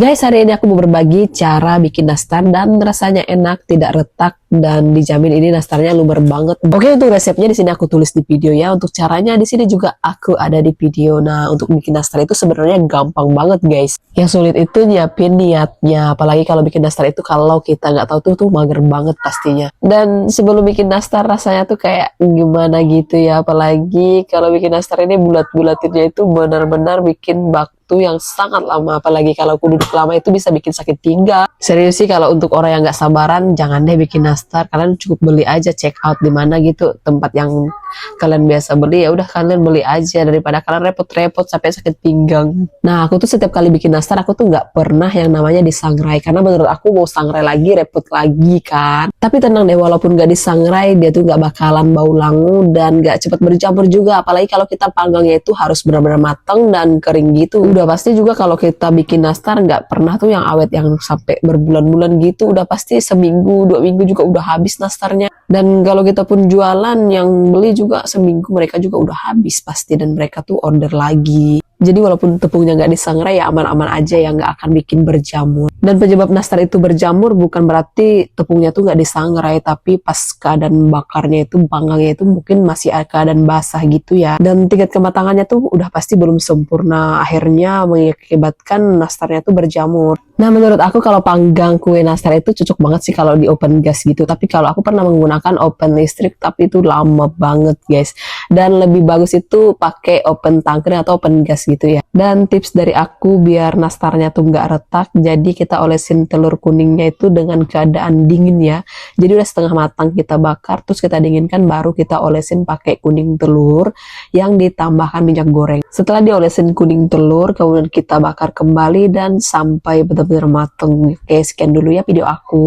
Guys, hari ini aku mau berbagi cara bikin nastar dan rasanya enak, tidak retak, dan dijamin ini nastarnya lumer banget. Oke, untuk resepnya di sini aku tulis di video ya. Untuk caranya di sini juga aku ada di video. Nah, untuk bikin nastar itu sebenarnya gampang banget, guys. Yang sulit itu nyiapin niatnya. Apalagi kalau bikin nastar itu kalau kita nggak tahu tuh mager banget pastinya. Dan sebelum bikin nastar rasanya tuh kayak gimana gitu ya. Apalagi kalau bikin nastar ini bulat-bulatinnya itu benar-benar bikin yang sangat lama, apalagi kalau aku duduk lama itu bisa bikin sakit pinggang. Serius sih, kalau untuk orang yang nggak sabaran jangan deh bikin nastar, kalian cukup beli aja, check out di mana gitu tempat yang kalian biasa beli, ya udah kalian beli aja daripada kalian repot-repot sampai sakit pinggang. Nah, aku tuh setiap kali bikin nastar aku tuh nggak pernah yang namanya disangrai, karena menurut aku mau sangrai lagi repot lagi kan. Tapi tenang deh, walaupun nggak disangrai dia tuh nggak bakalan bau langu dan nggak cepat bercampur juga, apalagi kalau kita panggangnya itu harus benar-benar matang dan kering gitu. Udah pasti juga kalau kita bikin nastar nggak pernah tuh yang awet yang sampai berbulan-bulan gitu, udah pasti seminggu 2 minggu juga udah habis nastarnya. Dan kalau kita pun jualan, yang beli juga seminggu mereka juga udah habis pasti, dan mereka tuh order lagi. Jadi walaupun tepungnya nggak disangrai ya aman-aman aja, ya nggak akan bikin berjamur. Dan penyebab nastar itu berjamur bukan berarti tepungnya tuh nggak disangrai, tapi pas keadaan bakarnya itu, panggangnya itu mungkin masih keadaan basah gitu ya. Dan tingkat kematangannya tuh udah pasti belum sempurna, akhirnya mengakibatkan nastarnya tuh berjamur. Nah, menurut aku kalau panggang kue nastar itu cocok banget sih kalau di open gas gitu. Tapi kalau aku pernah menggunakan open listrik, tapi itu lama banget guys. Dan lebih bagus itu pakai open tangkring atau open gas gitu ya. Dan tips dari aku biar nastarnya tuh nggak retak, jadi kita olesin telur kuningnya itu dengan keadaan dingin ya. Jadi udah setengah matang kita bakar, terus kita dinginkan, baru kita olesin pakai kuning telur yang ditambahkan minyak goreng. Setelah diolesin kuning telur, kemudian kita bakar kembali dan sampai benar-benar mateng. Oke, sekian dulu ya video aku.